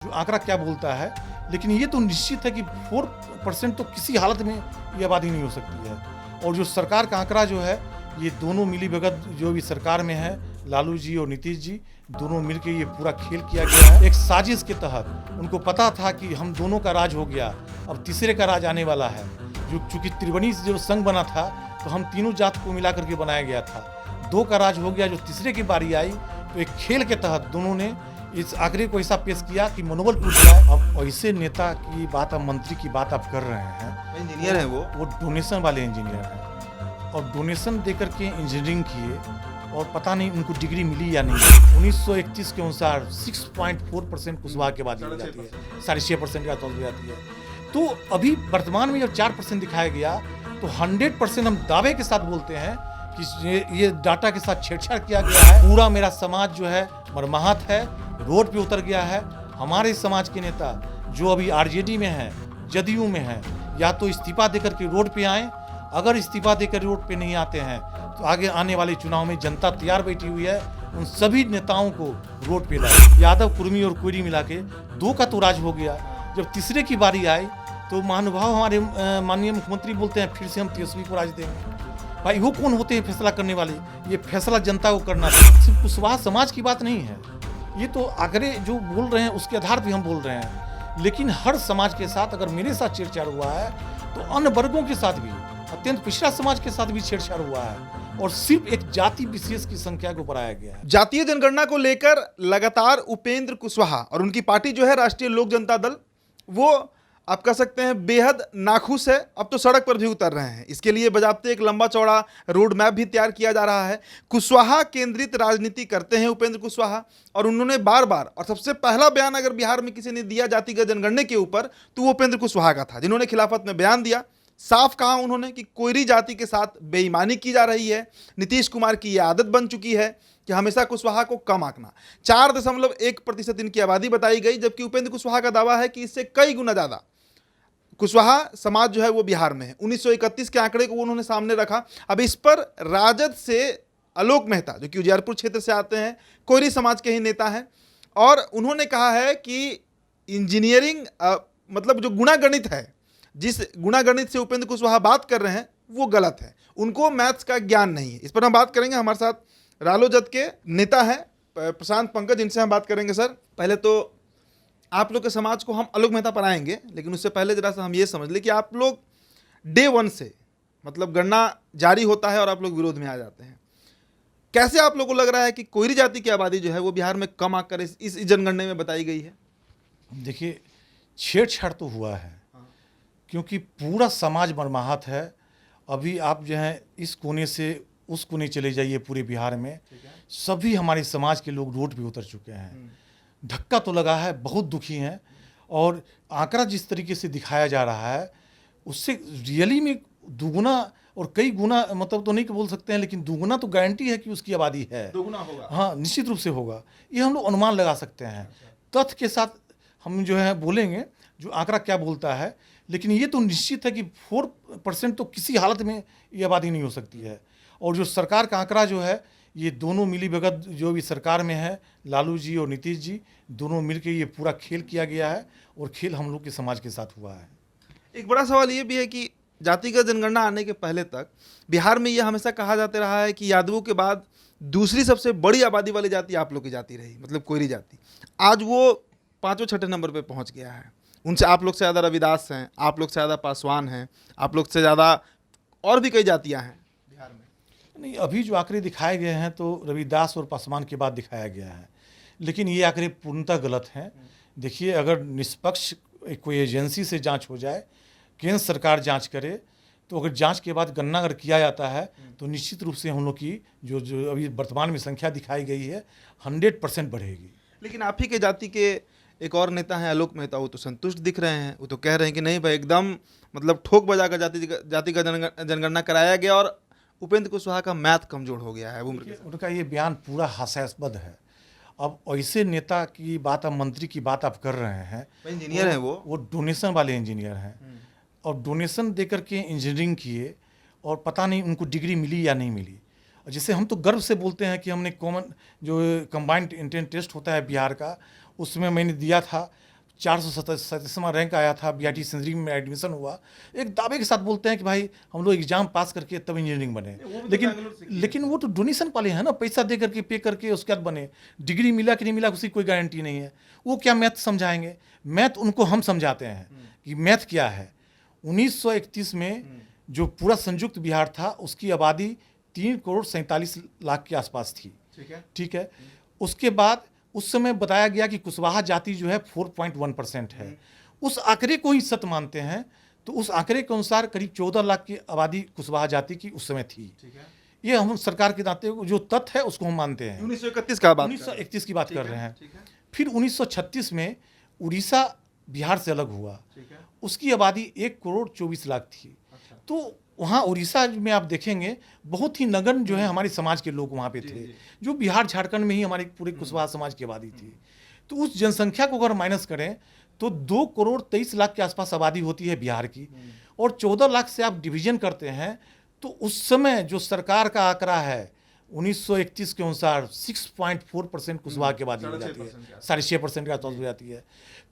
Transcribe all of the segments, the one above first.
जो आंकड़ा क्या बोलता है, लेकिन ये तो निश्चित है कि 4% तो किसी हालत में ये आबादी नहीं हो सकती है। और जो सरकार का आंकड़ा जो है, ये दोनों मिलीभगत जो भी सरकार में है, लालू जी और नीतीश जी, दोनों मिलके ये पूरा खेल किया गया है। एक साजिश के तहत उनको पता था कि हम दोनों का राज हो गया, अब तीसरे का राज आने वाला है। जो चूंकि त्रिवेणी से जो संघ बना था, तो हम तीनों जात को मिला करके बनाया गया था। 2 का राज हो गया, जो तीसरे की बारी आई, तो एक खेल के तहत दोनों ने इस आंकड़े को ऐसा पेश किया कि मनोबल टूट जाए। अब ऐसे नेता की बात, अब मंत्री की बात आप कर रहे हैं, इंजीनियर है वो डोनेशन वाले इंजीनियर हैं और डोनेशन देकर के इंजीनियरिंग किए और पता नहीं उनको डिग्री मिली या नहीं। 1931 के अनुसार 6.4% कुशवाहा के बाद जाती है, 6.5% के आसपास जाती है। तो अभी वर्तमान में जब 4% दिखाया गया, तो 100% हम दावे के साथ बोलते हैं कि ये डाटा के साथ छेड़छाड़ किया गया है। पूरा मेरा समाज जो है मरमाहत है, रोड पे उतर गया है। हमारे समाज के नेता जो अभी आरजेडी में हैं, जदयू में हैं, या तो इस्तीफा देकर के रोड पे आएँ। अगर इस्तीफा देकर रोड पे नहीं आते हैं, तो आगे आने वाले चुनाव में जनता तैयार बैठी हुई है, उन सभी नेताओं को रोड पे लाए। यादव, कुर्मी और कोयरी मिला के 2 का तो राज हो गया। जब तीसरे की बारी आई, तो महानुभाव हमारे माननीय मुख्यमंत्री बोलते हैं फिर से हम तेजस्वी को राज देंगे। भाई वो कौन होते हैं फैसला करने वाले? ये फैसला जनता को करना चाहिए। सिर्फ कुशवाहा समाज की बात नहीं है, ये तो आंकड़े जो बोल रहे हैं उसके आधार पर हम बोल रहे हैं। लेकिन हर समाज के साथ, अगर मेरे साथ छेड़छाड़ हुआ है, तो अन्य वर्गों के साथ भी, अत्यंत पिछड़ा समाज के साथ भी छेड़छाड़ हुआ है। और सिर्फ एक जाति विशेष की संख्या को बढ़ाया गया है। जातीय जनगणना को लेकर लगातार उपेंद्र कुशवाहा और उनकी पार्टी जो है राष्ट्रीय लोक जनता दल, वो आप कह सकते हैं बेहद नाखुश है। अब तो सड़क पर भी उतर रहे हैं। इसके लिए बजाबते एक लंबा चौड़ा रोड मैप भी तैयार किया जा रहा है। कुशवाहा केंद्रित राजनीति करते हैं उपेंद्र कुशवाहा, और उन्होंने बार बार, और सबसे पहला बयान अगर बिहार में किसी ने दिया जातिगत जनगणना के ऊपर, तो वो उपेंद्र कुशवाहा का था, जिन्होंने खिलाफत में बयान दिया। साफ कहा उन्होंने कि कोयरी जाति के साथ बेईमानी की जा रही है। नीतीश कुमार की यह आदत बन चुकी है कि हमेशा कुशवाहा को कम आंकना। 4.1% इनकी आबादी बताई गई, जबकि उपेंद्र कुशवाहा का दावा है कि इससे कई गुना ज्यादा कुशवाहा समाज जो है वो बिहार में है। 1931 के आंकड़े को उन्होंने सामने रखा। अब इस पर राजद से आलोक मेहता, जो कि उजियारपुर क्षेत्र से आते हैं, कोयरी समाज के ही नेता हैं, और उन्होंने कहा है कि इंजीनियरिंग मतलब जो गुणागणित है, जिस गुणागणित से उपेंद्र कुशवाहा बात कर रहे हैं, वो गलत है। उनको मैथ्स का ज्ञान नहीं है। इस पर हम बात करेंगे। हमारे साथ रालोजद के नेता हैं प्रशांत पंकज, जिनसे हम बात करेंगे। सर, पहले तो आप लोग के समाज को हम आलोक मेहता पर आएंगे, लेकिन उससे पहले जरा सा हम ये समझ लें कि आप लोग डे 1 से, मतलब गणना जारी होता है और आप लोग विरोध में आ जाते हैं, कैसे आप लोगों को लग रहा है कि कोयरी जाति की आबादी जो है वो बिहार में कम आकर इस जनगणना में बताई गई है? देखिए, छेड़छाड़ तो हुआ है, क्योंकि पूरा समाज मरमाहत है। अभी आप जो है इस कोने से उस कोने चले जाइए, पूरे बिहार में सभी हमारे समाज के लोग रोड पे उतर चुके हैं। धक्का तो लगा है, बहुत दुखी हैं। और आंकड़ा जिस तरीके से दिखाया जा रहा है, उससे रियली में दुगुना और कई गुना, मतलब तो नहीं बोल सकते हैं, लेकिन दुगुना तो गारंटी है कि उसकी आबादी है। दोगुना होगा? हाँ, निश्चित रूप से होगा। ये हम लोग अनुमान लगा सकते हैं। तथ्य के साथ हम जो है बोलेंगे जो आंकड़ा क्या बोलता है, लेकिन ये तो निश्चित है कि 4% तो किसी हालत में ये आबादी नहीं हो सकती है। और जो सरकार का आंकड़ा जो है, ये दोनों मिलीभगत जो भी सरकार में है, लालू जी और नीतीश जी, दोनों मिलके ये पूरा खेल किया गया है, और खेल हम लोग के समाज के साथ हुआ है। एक बड़ा सवाल ये भी है कि जातिगत जनगणना आने के पहले तक बिहार में यह हमेशा कहा जाता रहा है कि यादवों के बाद दूसरी सबसे बड़ी आबादी वाली जाति आप लोग की जाति रही, मतलब कोयरी जाति। आज वो 5वें-6ठे नंबर पे पहुंच गया है। उनसे आप लोग से ज़्यादा रविदास हैं, आप लोग से ज़्यादा पासवान हैं, आप लोग से ज़्यादा और भी कई जातियाँ हैं बिहार में। नहीं, अभी जो आंकड़े दिखाए गए हैं, तो रविदास और पासवान के बाद दिखाया गया है, लेकिन ये आंकड़े पूर्णतः गलत हैं। देखिए, अगर निष्पक्ष कोई एजेंसी से जांच हो जाए, केंद्र सरकार जांच करे, तो अगर जांच के बाद गणना अगर किया जाता है, तो निश्चित रूप से हम लोग की जो अभी वर्तमान में संख्या दिखाई गई है, 100% बढ़ेगी। लेकिन आप ही के जाति के एक और नेता हैं आलोक मेहता, वो तो संतुष्ट दिख रहे हैं। वो तो कह रहे हैं कि नहीं भाई, एकदम मतलब ठोक बजा कर जाति का जनगणना कराया गया, और उपेंद्र कुशवाहा का मैथ कमजोर हो गया है उम्र के साथ। उनका ये बयान पूरा हास्यास्पद है। अब ऐसे नेता की बात, अब मंत्री की बात आप कर रहे हैं, इंजीनियर हैं वो डोनेशन वाले इंजीनियर हैं, और डोनेशन देकर के इंजीनियरिंग किए, और पता नहीं उनको डिग्री मिली या नहीं मिली। जैसे हम तो गर्व से बोलते हैं कि हमने कॉमन जो कंबाइंड एंट्रेंस टेस्ट होता है बिहार का, उसमें मैंने दिया था, 437वां रैंक आया था, बीआईटी इंजीनियरिंग में एडमिशन हुआ, एक दावे के साथ बोलते हैं कि भाई हम लोग एग्जाम पास करके तब इंजीनियरिंग बने। लेकिन वो तो डोनेशन वाले हैं ना, पैसा दे करके पे करके उसके बाद बने। डिग्री मिला कि नहीं मिला उसकी कोई गारंटी नहीं है। वो क्या मैथ समझाएंगे? मैथ उनको हम समझाते हैं कि मैथ क्या है। 1931 में जो पूरा संयुक्त बिहार था उसकी आबादी 3,47,00,000 के आसपास थी। ठीक है। उसके बाद उस समय बताया गया कि कुशवाहा जाति जो है 4.1% है। उस आंकड़े को ही सत्य मानते हैं तो उस आंकड़े के अनुसार करीब 14 लाख की आबादी कुशवाहा जाति की उस समय थी। ये हम सरकार के नाते जो तथ्य है उसको हम मानते हैं। 1931 का बात 1931 की बात कर रहे हैं। फिर 1936 में उड़ीसा बिहार से अलग हुआ, उसकी आबादी 1,24,00,000 थी। तो वहाँ उड़ीसा में आप देखेंगे बहुत ही नगण्य जो है हमारे समाज के लोग वहाँ पे थे, जो बिहार झारखंड में ही हमारे पूरे कुशवाहा समाज की आबादी थी। तो उस जनसंख्या को अगर माइनस करें तो 2,23,00,000 के आसपास आबादी होती है बिहार की, और 14 लाख से आप डिवीजन करते हैं तो उस समय जो सरकार का आंकड़ा है 1931 के अनुसार 6.4% कुशवाहा की आबादी हो जाती है, 6.5% के आसपास हो जाती है।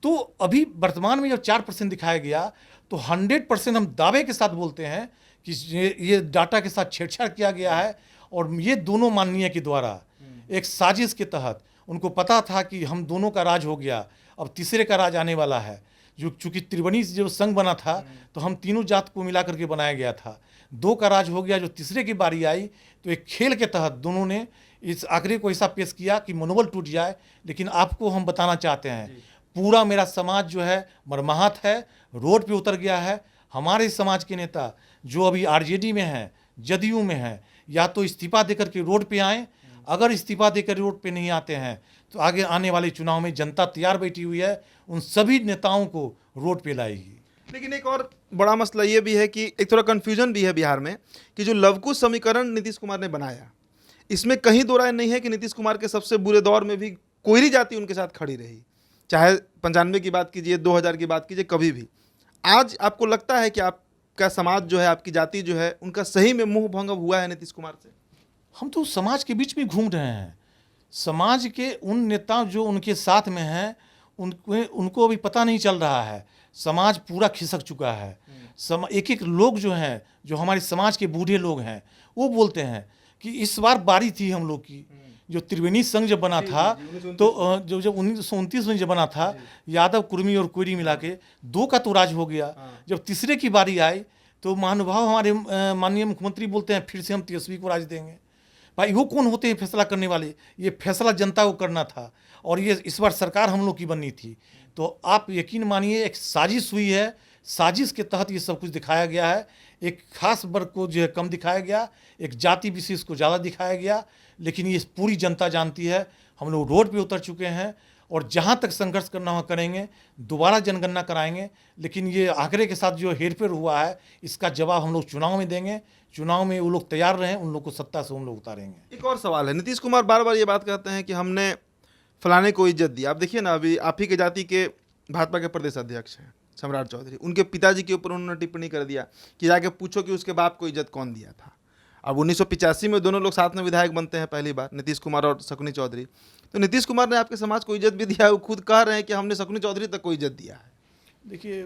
तो अभी वर्तमान में जब 4% दिखाया गया तो 100% हम दावे के साथ बोलते हैं कि ये डाटा के साथ छेड़छाड़ किया गया है, और ये दोनों माननीय के द्वारा एक साजिश के तहत उनको पता था कि हम दोनों का राज हो गया, अब तीसरे का राज आने वाला है। जो चूंकि त्रिवेणी जो संघ बना था तो हम तीनों जात को मिला करके बनाया गया था, 2 का राज हो गया। जो तीसरे की बारी आई तो एक खेल के तहत दोनों ने इस आंकड़े को ऐसा पेश किया कि मनोबल टूट जाए। लेकिन आपको हम बताना चाहते हैं पूरा मेरा समाज जो है मरमाहत है, रोड पे उतर गया है। हमारे समाज के नेता जो अभी आरजेडी में हैं, जदयू में हैं, या तो इस्तीफा देकर के रोड पे आएँ। अगर इस्तीफा देकर रोड पे नहीं आते हैं तो आगे आने वाले चुनाव में जनता तैयार बैठी हुई है, उन सभी नेताओं को रोड पे लाएगी। लेकिन एक और बड़ा मसला ये भी है कि एक थोड़ा कंफ्यूजन भी है बिहार में कि जो लवकुश समीकरण नीतीश कुमार ने बनाया, इसमें कहीं दो राय नहीं है कि नीतीश कुमार के सबसे बुरे दौर में भी कोयरी जाति उनके साथ खड़ी रही, चाहे 95 की बात कीजिए, 2000 की बात कीजिए, कभी भी। आज आपको लगता है कि आपका समाज जो है, आपकी जाति जो है, उनका सही में मुंह भंग हुआ है नीतीश कुमार से? हम तो समाज के बीच में घूम रहे हैं। समाज के उन नेता जो उनके साथ में हैं उनको अभी पता नहीं चल रहा है। समाज पूरा खिसक चुका है। एक एक लोग जो हैं, जो हमारे समाज के बूढ़े लोग हैं, वो बोलते हैं कि इस बार बारी थी हम लोग की। जो त्रिवेणी संघ जब बना था तो जब 1929 में जब बना था, यादव, कुर्मी और कोयरी मिला के 2 का तो राज हो गया। जब तीसरे की बारी आई तो महानुभाव हमारे माननीय मुख्यमंत्री बोलते हैं फिर से हम तेजस्वी को राज देंगे। भाई वो कौन होते हैं फैसला करने वाले? ये फैसला जनता को करना था, और ये इस बार सरकार हम लोग की बननी थी। तो आप यकीन मानिए एक साजिश हुई है, साजिश के तहत ये सब कुछ दिखाया गया है। एक खास वर्ग को जो है कम दिखाया गया, एक जाति विशेष को ज़्यादा दिखाया गया। लेकिन ये पूरी जनता जानती है, हम लोग रोड पे उतर चुके हैं और जहाँ तक संघर्ष करना हो करेंगे, दोबारा जनगणना कराएंगे। लेकिन ये आंकड़े के साथ जो हेरफेर हुआ है इसका जवाब हम लोग चुनाव में देंगे। चुनाव में वो लोग तैयार रहें, उन लोग को सत्ता से हम लोग उतारेंगे। एक और सवाल है, नीतीश कुमार बार बार ये बात कहते हैं कि हमने फलाने को इज्जत दी। आप देखिए ना, अभी आप ही के जाति के भाजपा के प्रदेश अध्यक्ष हैं सम्राट चौधरी, उनके पिताजी के ऊपर उन्होंने टिप्पणी कर दिया कि जाके पूछो कि उसके बाप को इज्जत कौन दिया था। अब 1985 में दोनों लोग साथ में विधायक बनते हैं पहली बार, नीतीश कुमार और शकुनी चौधरी। तो नीतीश कुमार ने आपके समाज को इज्जत भी दिया है, वो खुद कह रहे हैं कि हमने शकुनी चौधरी तक को इज्जत दिया है। देखिए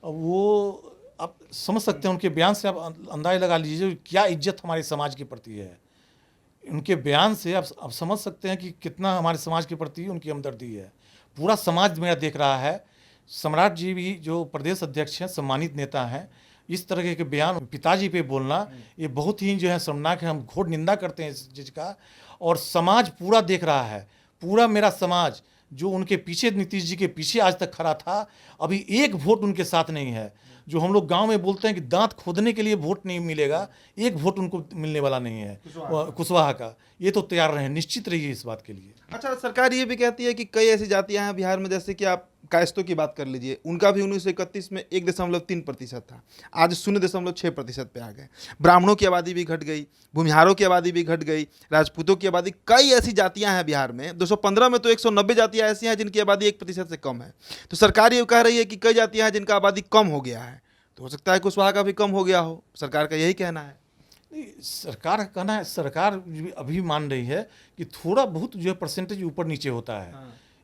वो आप समझ सकते हैं, उनके बयान से आप अंदाज़ा लगा लीजिए क्या इज्जत हमारे समाज के प्रति है। उनके बयान से आप समझ सकते हैं कि कितना हमारे समाज के प्रति उनकी हमदर्दी है। पूरा समाज मेरा देख रहा है। सम्राट जी भी जो प्रदेश अध्यक्ष हैं, सम्मानित नेता हैं, इस तरह के बयान पिताजी पे बोलना ये बहुत ही जो है शर्मनाक है। हम घोर निंदा करते हैं इस चीज़ का, और समाज पूरा देख रहा है। पूरा मेरा समाज जो उनके पीछे, नीतीश जी के पीछे आज तक खड़ा था, अभी एक वोट उनके साथ नहीं है। जो हम लोग गांव में बोलते हैं कि दांत खोदने के लिए वोट नहीं मिलेगा, एक वोट उनको मिलने वाला नहीं है कुशवाहा का। ये तो तैयार रहें, निश्चित रहिए इस बात के लिए। अच्छा, सरकार ये भी कहती है कि कई ऐसी जातियां हैं बिहार में, जैसे कि आप कायस्तों की बात कर लीजिए, उनका भी 1931 में 1.3% था, आज 0.6% पे आ गए। ब्राह्मणों की आबादी भी घट गई, भूमिहारों की आबादी भी घट गई, राजपूतों की आबादी, कई ऐसी जातियां हैं बिहार में। 215 में तो 190 जातियां ऐसी हैं जिनकी आबादी 1% से कम है। तो सरकार ये कह रही है कि कई जातियां हैं जिनका आबादी कम हो गया है, तो हो सकता है कुशवाहा का भी कम हो गया हो। सरकार का यही कहना है। सरकार का कहना है, सरकार अभी मान रही है कि थोड़ा बहुत जो है परसेंटेज ऊपर नीचे होता है।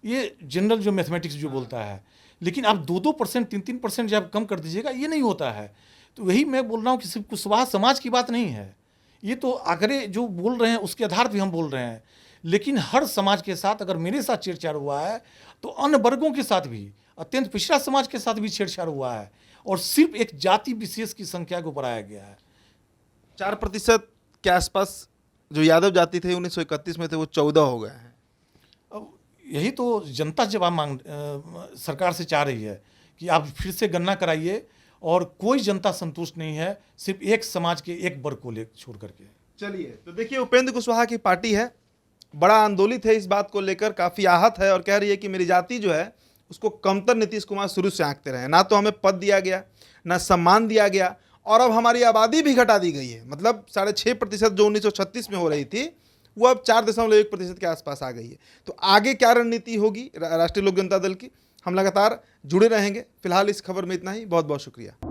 ये जनरल जो मैथमेटिक्स जो बोलता है। लेकिन आप 2-2%, 3-3% जब कम कर दीजिएगा, ये नहीं होता है। तो वही मैं बोल रहा हूँ कि सिर्फ कुशवाहा समाज की बात नहीं है, ये तो आंकड़े जो बोल रहे हैं उसके आधार पर हम बोल रहे हैं। लेकिन हर समाज के साथ अगर मेरे साथ छेड़छाड़ हुआ है तो अन्य वर्गों के साथ भी, अत्यंत पिछड़ा समाज के साथ भी छेड़छाड़ हुआ है, और सिर्फ एक जाति विशेष की संख्या को बढ़ाया गया है। 4% के आसपास जो यादव जाति थे 1931 में थे, वो 14 हो गए हैं। अब यही तो जनता जवाब सरकार से चाह रही है कि आप फिर से गणना कराइए, और कोई जनता संतुष्ट नहीं है, सिर्फ एक समाज के एक वर्ग को ले छोड़ करके। चलिए, तो देखिए उपेंद्र कुशवाहा की पार्टी है, बड़ा आंदोलित है इस बात को लेकर, काफ़ी आहत है और कह रही है कि मेरी जाति जो है उसको कमतर नीतीश कुमार शुरू से आंकते रहे। ना तो हमें पद दिया गया, ना सम्मान दिया गया, और अब हमारी आबादी भी घटा दी गई है। मतलब 6.5% जो 1936 में हो रही थी वो अब 4.1% के आसपास आ गई है। तो आगे क्या रणनीति होगी राष्ट्रीय लोक जनता दल की, हम लगातार जुड़े रहेंगे। फिलहाल इस खबर में इतना ही। बहुत बहुत शुक्रिया।